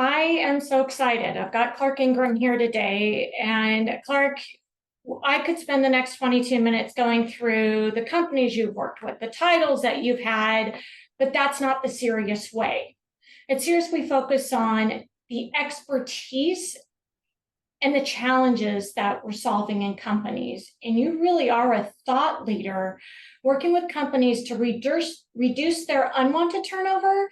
I am so excited. I've got Clark Ingram here today. And Clark, I could spend the next 22 minutes going through the companies you've worked with, the titles that you've had, but that's not the Cerius way. At Cerius, we focus on the expertise and the challenges that we're solving in companies. And you really are a thought leader working with companies to reduce their unwanted turnover,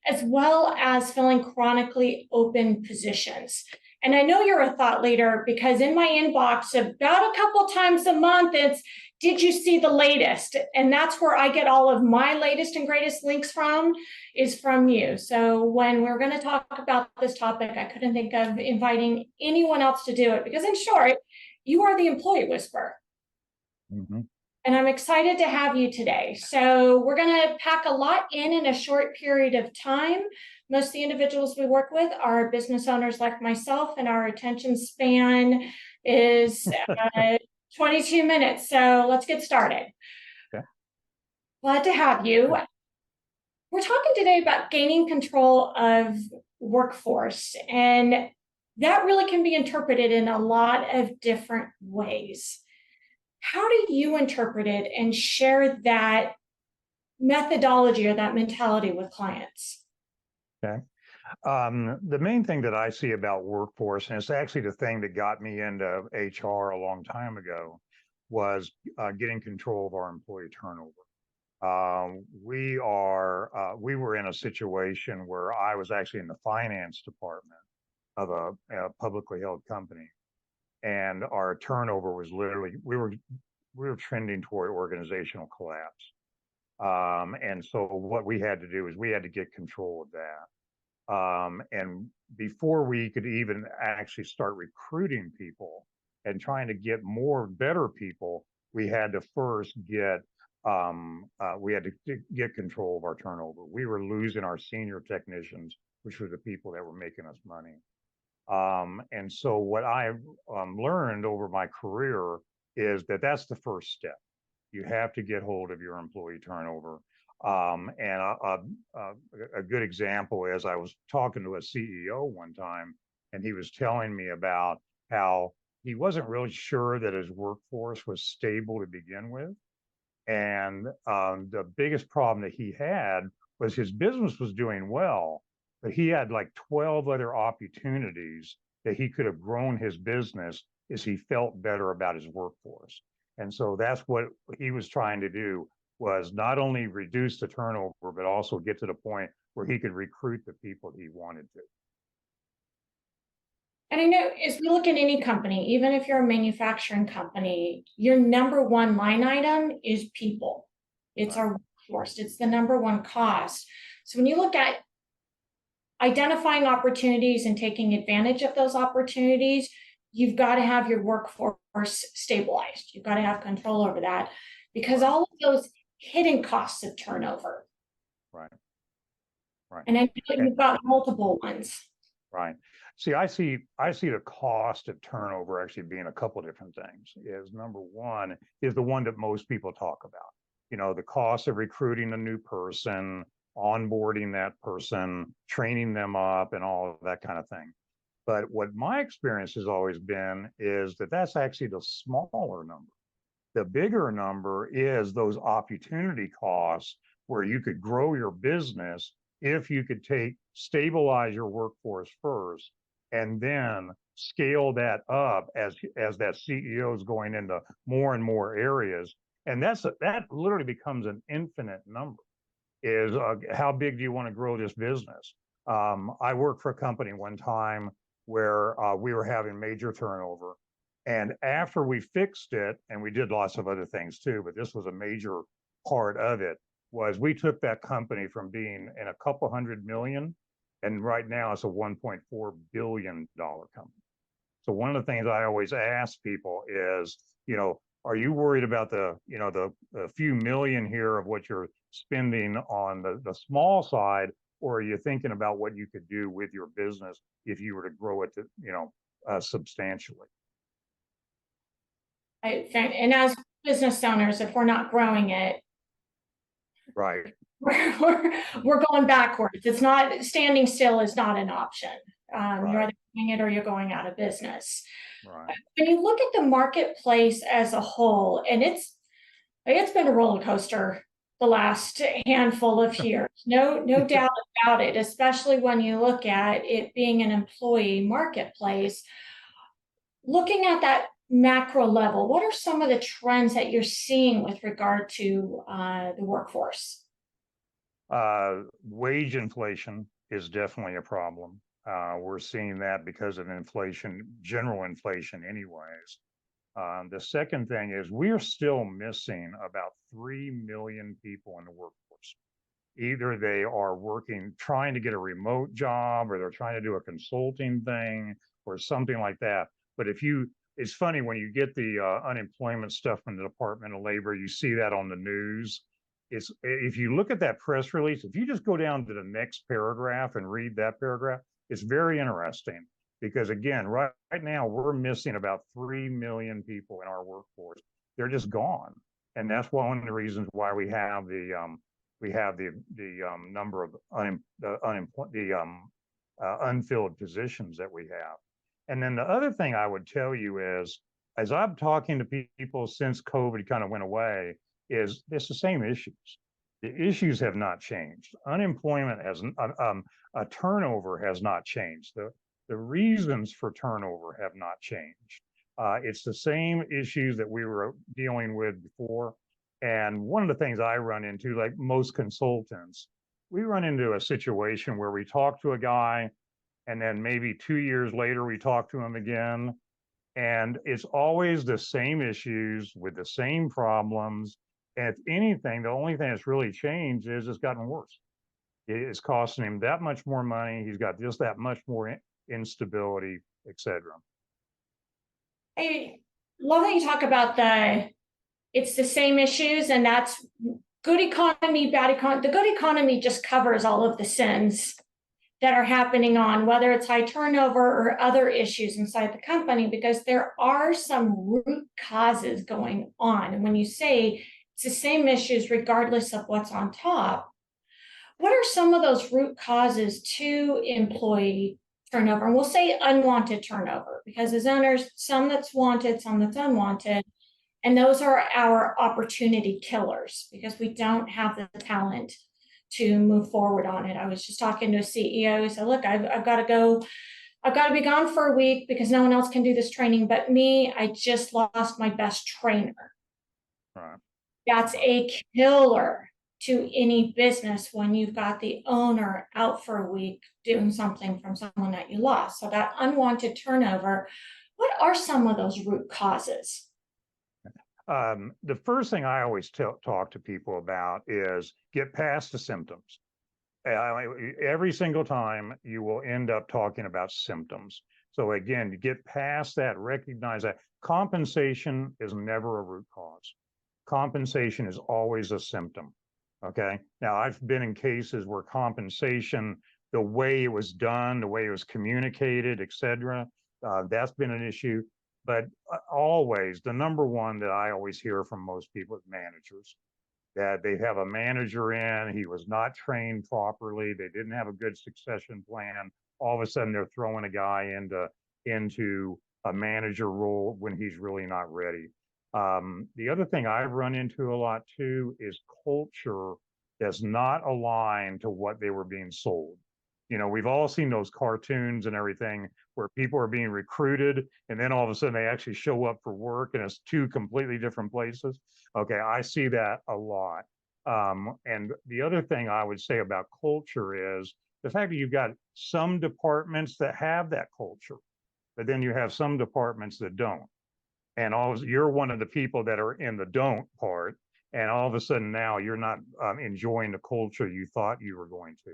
as well as filling chronically open positions. And I know you're a thought leader because in my inbox about a couple times a month, it's, did you see the latest? And that's where I get all of my latest and greatest links from, is from you. So when we're going to talk about this topic, I couldn't think of inviting anyone else to do it because, in short, you are the employee whisperer. Mm-hmm. And I'm excited to have you today. So we're going to pack a lot in a short period of time. Most of the individuals we work with are business owners like myself, and our attention span is 22 minutes. So let's get started. Okay. Glad to have you. We're talking today about gaining control of workforce, and that really can be interpreted in a lot of different ways. How do you interpret it and share that methodology or that mentality with clients? Okay. The main thing that I see about workforce, and it's actually the thing that got me into HR a long time ago, was getting control of our employee turnover. We were in a situation where I was actually in the finance department of a publicly held company, and our turnover was literally we were trending toward organizational collapse. And so what we had to do is we had to get control of that. And before we could even actually start recruiting people and trying to get better people, we had to first get control of our turnover. We were losing our senior technicians, which were the people that were making us money. And so what I've learned over my career is that that's the first step. You have to get hold of your employee turnover. And a good example is I was talking to a CEO one time, and he was telling me about how he wasn't really sure that his workforce was stable to begin with. And the biggest problem that he had was his business was doing well, but he had like 12 other opportunities that he could have grown his business as he felt better about his workforce. And so that's what he was trying to do, was not only reduce the turnover, but also get to the point where he could recruit the people he wanted to. And I know as we look at any company, even if you're a manufacturing company, your number one line item is people. It's our workforce. It's the number one cost. So when you look at identifying opportunities and taking advantage of those opportunities, you've got to have your workforce stabilized. You've got to have control over that, because all of those hidden costs of turnover. Right. And I know you've got multiple ones. Right. See, I see the cost of turnover actually being a couple of different things. Is number one is the one that most people talk about. You know, the cost of recruiting a new person, onboarding that person, training them up, and all of that kind of thing. But what my experience has always been is that that's actually the smaller number. The bigger number is those opportunity costs where you could grow your business if you could stabilize your workforce first and then scale that up as that CEO is going into more and more areas. And that literally becomes an infinite number. Is how big do you want to grow this business? I worked for a company one time where we were having major turnover. And after we fixed it, and we did lots of other things too, but this was a major part of it, was we took that company from being in a couple hundred million, and right now it's a $1.4 billion company. So one of the things I always ask people is, are you worried about the few million here of what you're spending on the small side, or are you thinking about what you could do with your business if you were to grow it to, substantially? And as business owners, if we're not growing it, right, we're going backwards. It's not, standing still is not an option. You're Right. either doing it or you're going out of business. Right. When you look at the marketplace as a whole, and it's been a roller coaster the last handful of years. No doubt about it, especially when you look at it being an employee marketplace. Looking at that macro level, what are some of the trends that you're seeing with regard to the workforce? Wage inflation is definitely a problem. We're seeing that because of inflation, general inflation, anyways. The second thing is we're still missing about 3 million people in the workforce. Either they are working, trying to get a remote job, or they're trying to do a consulting thing or something like that. But it's funny when you get the unemployment stuff from the Department of Labor, you see that on the news. If you look at that press release, if you just go down to the next paragraph and read that paragraph, it's very interesting because again, right now we're missing about 3 million people in our workforce. They're just gone, and that's one of the reasons why we have the number of unfilled positions that we have. And then the other thing I would tell you is, as I'm talking to people since COVID kind of went away, is it's the same issues. The issues have not changed. Unemployment has, turnover has not changed. The reasons for turnover have not changed. It's the same issues that we were dealing with before. And one of the things I run into, like most consultants, we run into a situation where we talk to a guy and then maybe 2 years later we talk to him again. And it's always the same issues with the same problems. And if anything, the only thing that's really changed is it's gotten worse. It's costing him that much more money. He's got just that much more instability, etc. I love that you talk about it's the same issues, and that's good economy, bad economy. The good economy just covers all of the sins that are happening on whether it's high turnover or other issues inside the company, because there are some root causes going on. And when you say it's the same issues regardless of what's on top, what are some of those root causes to employee turnover? And we'll say unwanted turnover, because as owners, some that's wanted, some that's unwanted. And those are our opportunity killers because we don't have the talent to move forward on it. I was just talking to a CEO who said, look, I've got to go, I've got to be gone for a week because no one else can do this training but me. I just lost my best trainer. Right. That's a killer to any business when you've got the owner out for a week doing something from someone that you lost. So that unwanted turnover, what are some of those root causes? The first thing I always talk to people about is get past the symptoms. Every single time you will end up talking about symptoms. So again, to get past that, recognize that compensation is never a root cause. Compensation is always a symptom. Okay. Now I've been in cases where compensation, the way it was done, the way it was communicated, etc., that's been an issue. But always, the number one that I always hear from most people is managers, that they have a manager in, he was not trained properly, they didn't have a good succession plan. All of a sudden, they're throwing a guy into a manager role when he's really not ready. The other thing I've run into a lot too is culture that's not aligned to what they were being sold. You know, we've all seen those cartoons and everything where people are being recruited and then all of a sudden they actually show up for work and it's two completely different places. Okay, I see that a lot. And the other thing I would say about culture is the fact that you've got some departments that have that culture, but then you have some departments that don't. And you're one of the people that are in the don't part, and all of a sudden now you're not enjoying the culture you thought you were going to.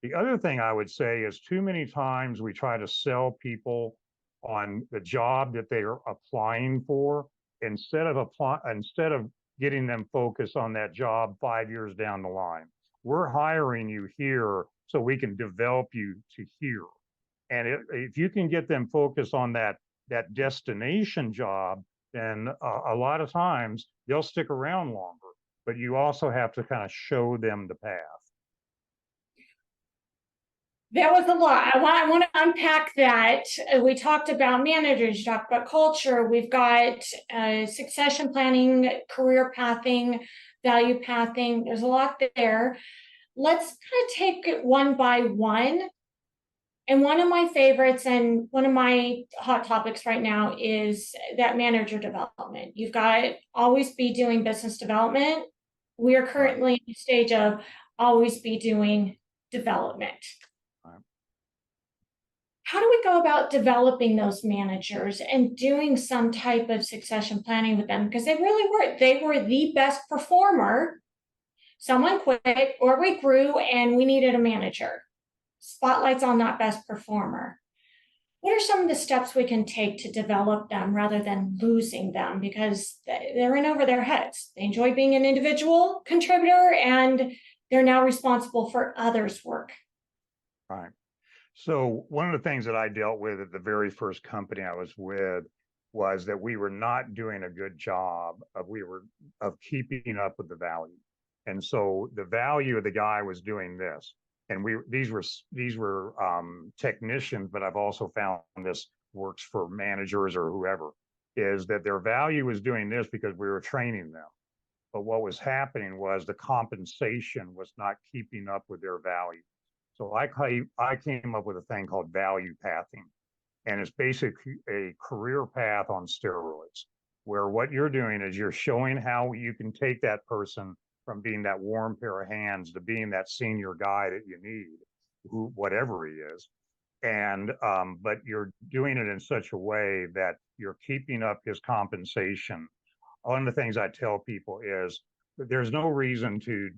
The other thing I would say is too many times we try to sell people on the job that they are applying for instead of getting them focused on that job 5 years down the line. We're hiring you here so we can develop you to here. And if you can get them focused on that destination job, then a lot of times they'll stick around longer. But you also have to kind of show them the path. That was a lot. I want to unpack that. We talked about managers, you talked about culture. We've got succession planning, career pathing, value pathing. There's a lot there. Let's kind of take it one by one. And one of my favorites and one of my hot topics right now is that manager development. You've got to always be doing business development. We are Right. currently in the stage of always be doing development. Right. How do we go about developing those managers and doing some type of succession planning with them? Because they were the best performer. Someone quit or we grew and we needed a manager. Spotlight's on that best performer. What are some of the steps we can take to develop them rather than losing them because they're in over their heads? They enjoy being an individual contributor and they're now responsible for others' work. Right. So one of the things that I dealt with at the very first company I was with was that we were not doing a good job of keeping up with the value. And so the value of the guy was doing this. And these were technicians, but I've also found this works for managers or whoever, is that their value was doing this because we were training them. But what was happening was the compensation was not keeping up with their value. So I came up with a thing called value pathing, and it's basically a career path on steroids, where what you're doing is you're showing how you can take that person from being that warm pair of hands to being that senior guy that you need, who whatever he is, and but you're doing it in such a way that you're keeping up his compensation. One of the things I tell people is that there's no reason to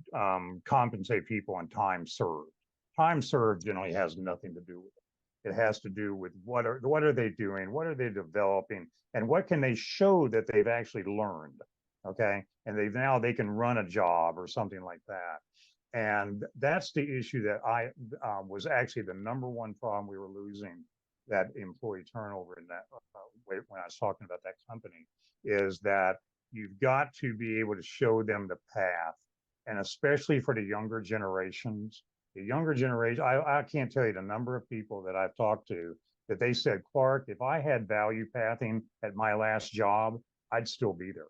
compensate people on time served. Time served generally has nothing to do with it. It has to do with what are they doing, what are they developing, and what can they show that they've actually learned. Okay, and they can run a job or something like that. And that's the issue that I was actually the number one problem we were losing that employee turnover in that when I was talking about that company is that you've got to be able to show them the path. And especially for the younger generations, I can't tell you the number of people that I've talked to that they said, Clark, if I had value pathing at my last job, I'd still be there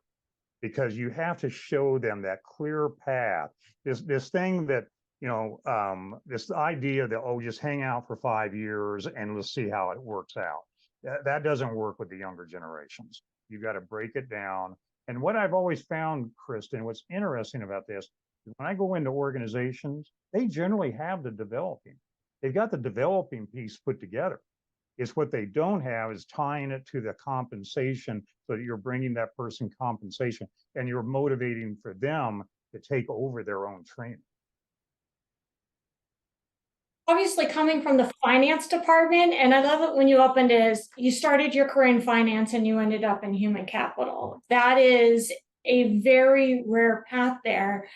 because you have to show them that clear path. This thing that, this idea that, oh, just hang out for 5 years and let's see how it works out. That doesn't work with the younger generations. You've got to break it down. And what I've always found, Kristen, what's interesting about this, when I go into organizations, they generally have the developing. They've got the developing piece put together. It's what they don't have is tying it to the compensation so that you're bringing that person compensation and you're motivating for them to take over their own training. Obviously, coming from the finance department, and I love it when you opened is you started your career in finance and you ended up in human capital. That is a very rare path there.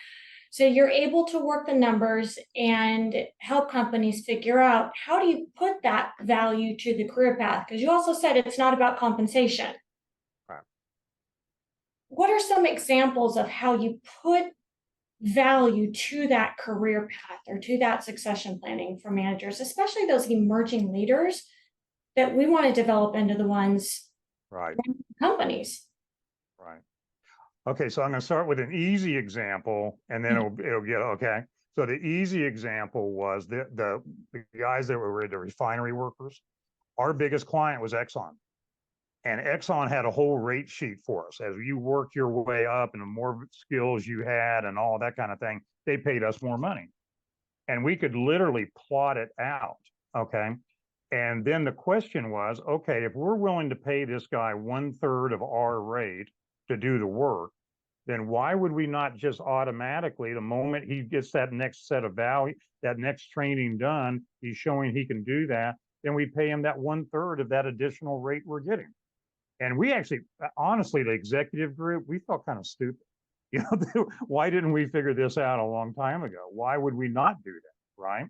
So you're able to work the numbers and help companies figure out how do you put that value to the career path? Because you also said it's not about compensation. Right. What are some examples of how you put value to that career path or to that succession planning for managers, especially those emerging leaders that we want to develop into the ones Right. companies? Right. Okay, so I'm going to start with an easy example, and then it'll get okay. So the easy example was the guys that were the refinery workers. Our biggest client was Exxon, and Exxon had a whole rate sheet for us. As you worked your way up, and the more skills you had, and all that kind of thing, they paid us more money, and we could literally plot it out. Okay. And then the question was, okay, if we're willing to pay this guy 1/3 of our rate to do the work, then why would we not just automatically, the moment he gets that next set of value, that next training done, he's showing he can do that, then we pay him that 1/3 of that additional rate we're getting. And we actually, honestly, the executive group, we felt kind of stupid. You know, why didn't we figure this out a long time ago? Why would we not do that, right?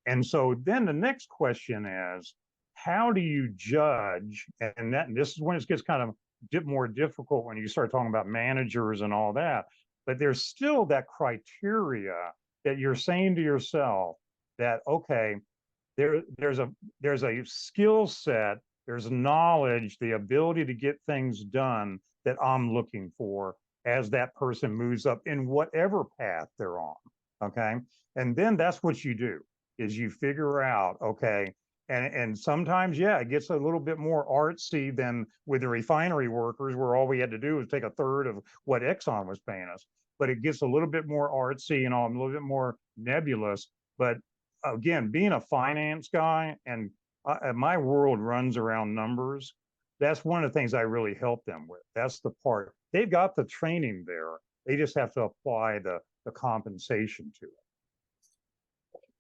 And so then the next question is, how do you judge? And this is when it gets kind of more difficult when you start talking about managers and all that. But there's still that criteria that you're saying to yourself that, okay, there's a skill set, there's knowledge, the ability to get things done that I'm looking for as that person moves up in whatever path they're on. Okay. And then that's what you do is you figure out, okay, and sometimes, yeah, it gets a little bit more artsy than with the refinery workers, where all we had to do was take a third of what Exxon was paying us. But it gets a little bit more artsy and a little bit more nebulous. But again, being a finance guy and my world runs around numbers, that's one of the things I really help them with. That's the part. They've got the training there. They just have to apply the compensation to it.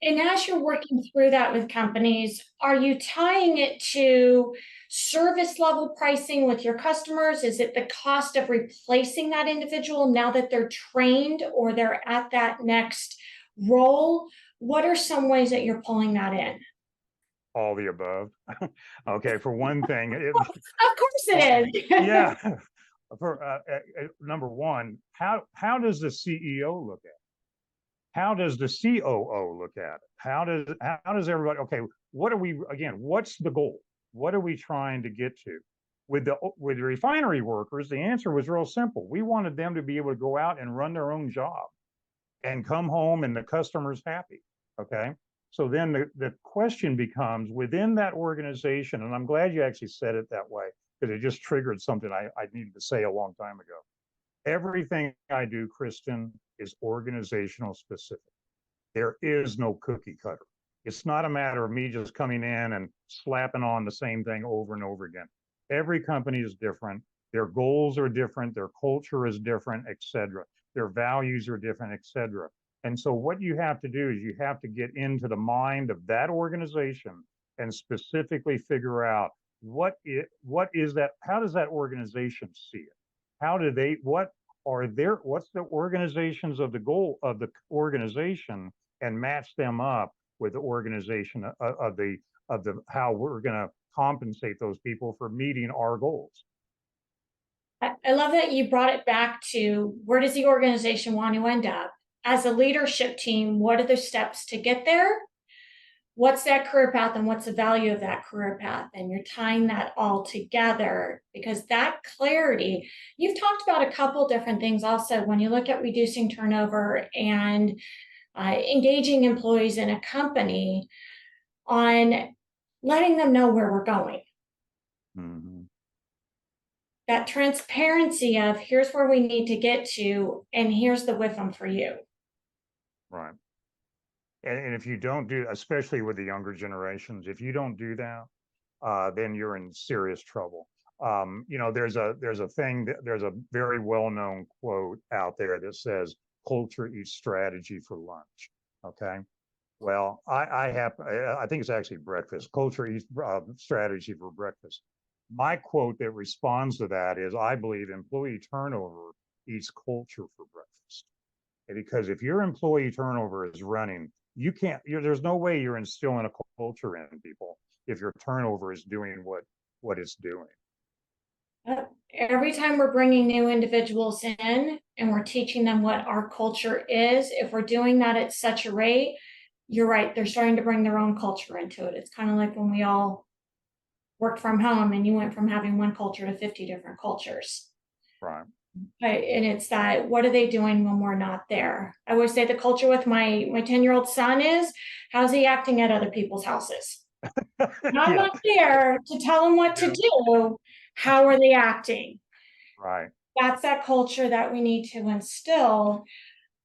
And as you're working through that with companies, are you tying it to service level pricing with your customers? Is it the cost of replacing that individual now that they're trained or they're at that next role? What are some ways that you're pulling that in? All the above. Okay, for one thing, Of course it is. yeah. For number one, how does the CEO look at it? How does the COO look at it? How does everybody? Okay, what are we again? What's the goal? What are we trying to get to? With the refinery workers, the answer was real simple. We wanted them to be able to go out and run their own job and come home and the customer's happy. Okay. So then the question becomes within that organization, and I'm glad you actually said it that way because it just triggered something I needed to say a long time ago. Everything I do, Kristen, is organizational specific. There is no cookie cutter. It's not a matter of me just coming in and slapping on the same thing over and over again. Every company is different. Their goals are different. Their culture is different, et cetera. Their values are different, et cetera. And so what you have to do is you have to get into the mind of that organization and specifically figure out what is that, how does that organization see it? How do they, what's the organizations of the goal of the organization and match them up with the organization of the how we're going to compensate those people for meeting our goals. I love that you brought it back to where does the organization want to end up? As a leadership team, what are the steps to get there? What's that career path and what's the value of that career path? And you're tying that all together because that clarity, you've talked about a couple different things also when you look at reducing turnover and engaging employees in a company on letting them know where we're going. Mm-hmm. That transparency of here's where we need to get to, and here's the WIFM for you. Right. And if you don't do, especially with the younger generations, if you don't do that, then you're in serious trouble. You know, there's a very well-known quote out there that says, "Culture eats strategy for lunch." Okay. Well, I think it's actually breakfast. Culture eats strategy for breakfast. My quote that responds to that is, I believe employee turnover eats culture for breakfast. And because if your employee turnover is running, you can't, there's no way you're instilling a culture in people if your turnover is doing what it's doing. Every time we're bringing new individuals in and we're teaching them what our culture is, if we're doing that at such a rate, you're right, they're starting to bring their own culture into it. It's kind of like when we all worked from home and you went from having one culture to 50 different cultures. Right. And it's that, what are they doing when we're not there? I always say the culture with my 10-year-old son is, how's he acting at other people's houses? I'm Yeah. not there to tell him what to do. How are they acting? Right. That's that culture that we need to instill.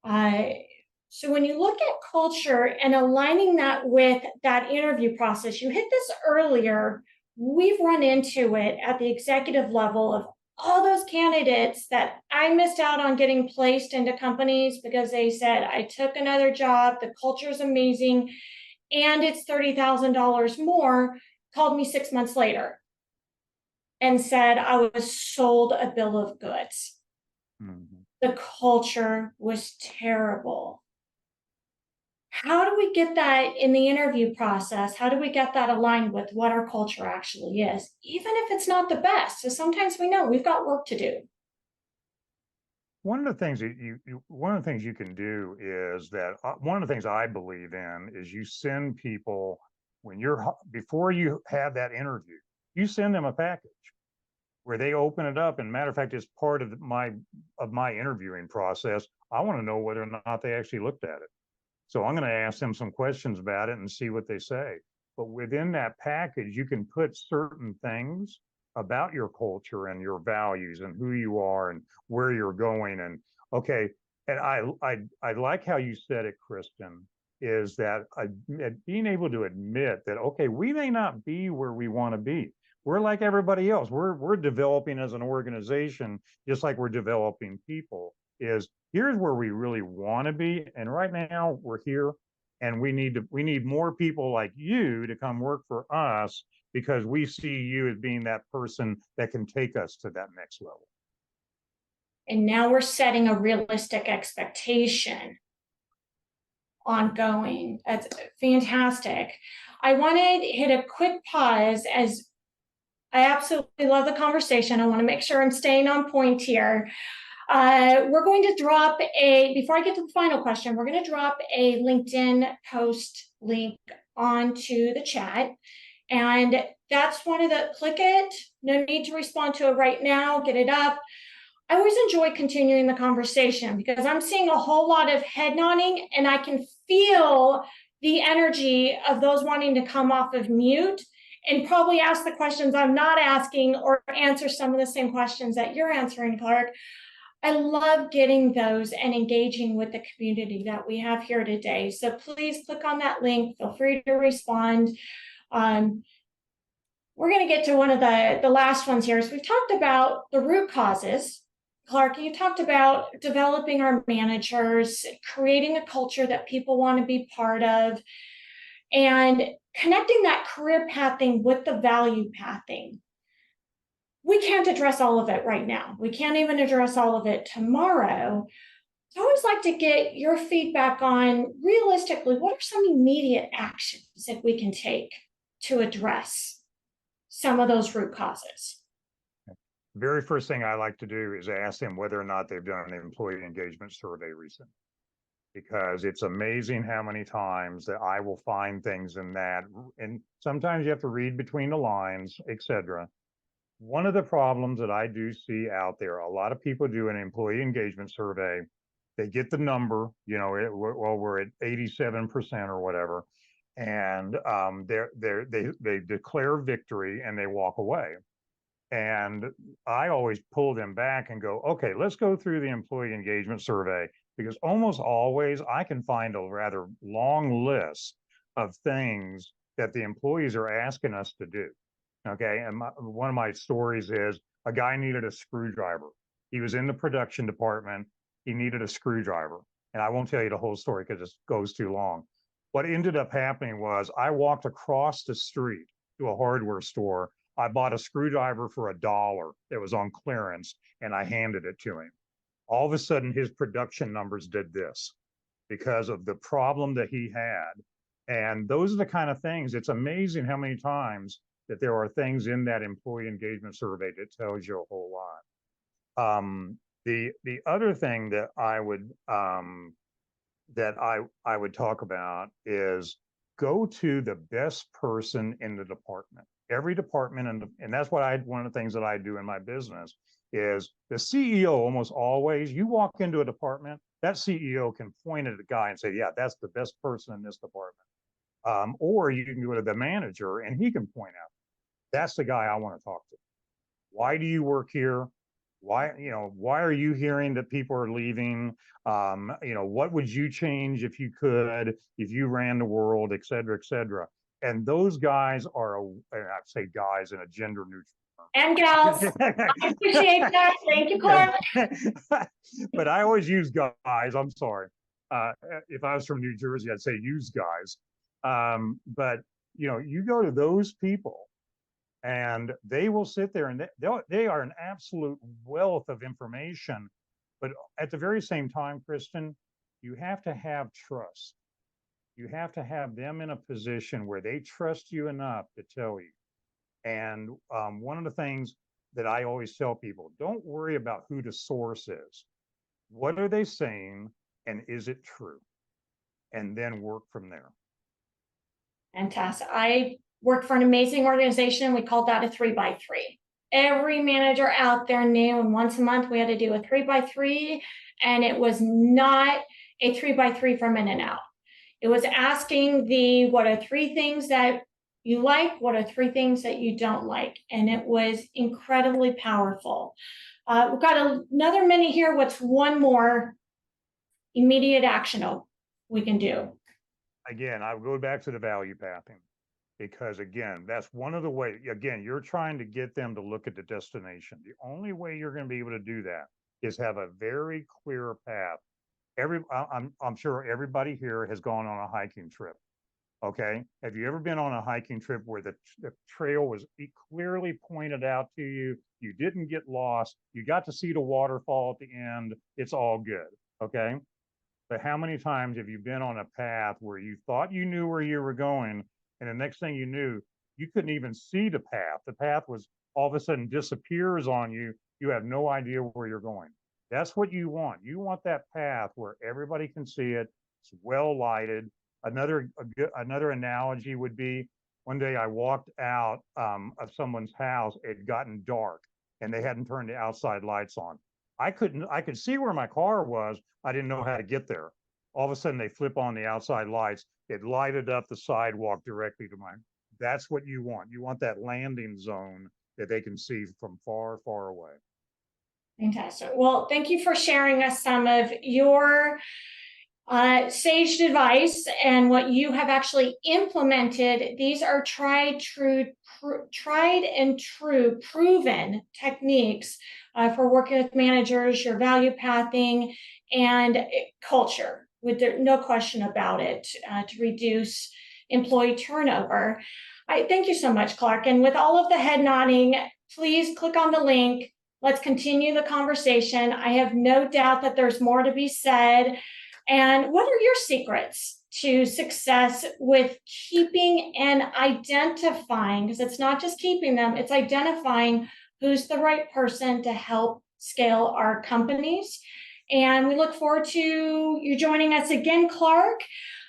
So when you look at culture and aligning that with that interview process, you hit this earlier, we've run into it at the executive level of all those candidates that I missed out on getting placed into companies because they said, I took another job, the culture is amazing, and it's $30,000 more, called me 6 months later and said I was sold a bill of goods. Mm-hmm. The culture was terrible. How do we get that in the interview process? How do we get that aligned with what our culture actually is, even if it's not the best? So sometimes we know we've got work to do. One of the things that one of the things you can do is that one of the things I believe in is you send people when before you have that interview, you send them a package where they open it up. And matter of fact, it's part of my interviewing process. I want to know whether or not they actually looked at it. So I'm going to ask them some questions about it and see what they say. But within that package, you can put certain things about your culture and your values and who you are and where you're going. And okay, and I like how you said it, Kristen, is that being able to admit that, okay, we may not be where we want to be. We're like everybody else. We're developing as an organization, just like we're developing people. Is here's where we really want to be, and right now we're here, and we need more people like you to come work for us because we see you as being that person that can take us to that next level. And now we're setting a realistic expectation ongoing. That's fantastic. I want to hit a quick pause as I absolutely love the conversation. I want to make sure I'm staying on point here. We're going to drop before I get to the final question, we're going to drop a LinkedIn post link onto the chat. And that's one of click it. No need to respond to it right now. Get it up. I always enjoy continuing the conversation because I'm seeing a whole lot of head nodding and I can feel the energy of those wanting to come off of mute and probably ask the questions I'm not asking or answer some of the same questions that you're answering, Clark. I love getting those and engaging with the community that we have here today. So please click on that link. Feel free to respond. We're going to get to one of the last ones here. So we've talked about the root causes. Clark, you talked about developing our managers, creating a culture that people want to be part of, and connecting that career pathing with the value pathing. We can't address all of it right now. We can't even address all of it tomorrow. So I always like to get your feedback on, realistically, what are some immediate actions that we can take to address some of those root causes? Very first thing I like to do is ask them whether or not they've done an employee engagement survey recently, because it's amazing how many times that I will find things in that, and sometimes you have to read between the lines, etc. One of the problems that I do see out there, a lot of people do an employee engagement survey. They get the number, well, we're at 87% or whatever, and they declare victory and they walk away. And I always pull them back and go, okay, let's go through the employee engagement survey, because almost always I can find a rather long list of things that the employees are asking us to do. Okay. And one of my stories is a guy needed a screwdriver. He was in the production department. He needed a screwdriver. And I won't tell you the whole story because it goes too long. What ended up happening was I walked across the street to a hardware store. I bought a screwdriver for $1 that was on clearance, and I handed it to him. All of a sudden, his production numbers did this because of the problem that he had. And those are the kind of things, it's amazing how many times that there are things in that employee engagement survey that tells you a whole lot. The other thing that I would talk about is go to the best person in the department. Every department, and that's what one of the things that I do in my business is the CEO. Almost always, you walk into a department, that CEO can point at a guy and say, yeah, that's the best person in this department. Or you can go to the manager and he can point out, that's the guy I want to talk to. Why do you work here? Why are you hearing that people are leaving? What would you change if you could, if you ran the world, et cetera, et cetera. And those guys are, and I say guys in a gender neutral term. And gals, I appreciate that. Thank you, Clark. But I always use guys. I'm sorry. If I was from New Jersey, I'd say use guys. But you go to those people, and they will sit there and they are an absolute wealth of information. But at the very same time, Kristen, you have to have trust. You have to have them in a position where they trust you enough to tell you. And one of the things that I always tell people, don't worry about who the source is. What are they saying, and is it true? And then work from there. Fantastic. I worked for an amazing organization. We called that a 3x3. Every manager out there knew, and once a month we had to do a 3x3, and it was not a 3x3 from In-N-Out. It was asking what are 3 things that you like? What are 3 things that you don't like? And it was incredibly powerful. We've got another minute here. What's one more immediate action we can do? Again, I would go back to the value pathing, because again, that's one of the ways, again, you're trying to get them to look at the destination. The only way you're going to be able to do that is have a very clear path. I'm sure everybody here has gone on a hiking trip. Okay. Have you ever been on a hiking trip where the trail was clearly pointed out to you? You didn't get lost. You got to see the waterfall at the end. It's all good. Okay. But how many times have you been on a path where you thought you knew where you were going, and the next thing you knew, you couldn't even see the path? The path was all of a sudden disappears on you. You have no idea where you're going. That's what you want. You want that path where everybody can see it. It's well lighted. Another analogy would be, one day I walked out of someone's house. It had gotten dark, and they hadn't turned the outside lights on. I could see where my car was. I didn't know how to get there. All of a sudden they flip on the outside lights. It lighted up the sidewalk directly to mine. That's what you want. You want that landing zone that they can see from far, far away. Fantastic. Well, thank you for sharing us some of your sage advice and what you have actually implemented. These are tried and true, proven techniques for working with managers, your value pathing, and culture, with no question about it, to reduce employee turnover. I thank you so much, Clark. And with all of the head nodding, please click on the link. Let's continue the conversation. I have no doubt that there's more to be said. And what are your secrets to success with keeping and identifying, because it's not just keeping them, it's identifying who's the right person to help scale our companies. And we look forward to you joining us again, Clark.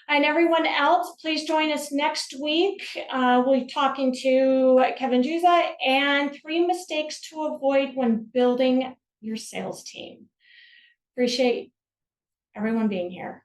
And everyone else, please join us next week. We'll be talking to Kevin Juza and 3 mistakes to avoid when building your sales team. Appreciate everyone being here.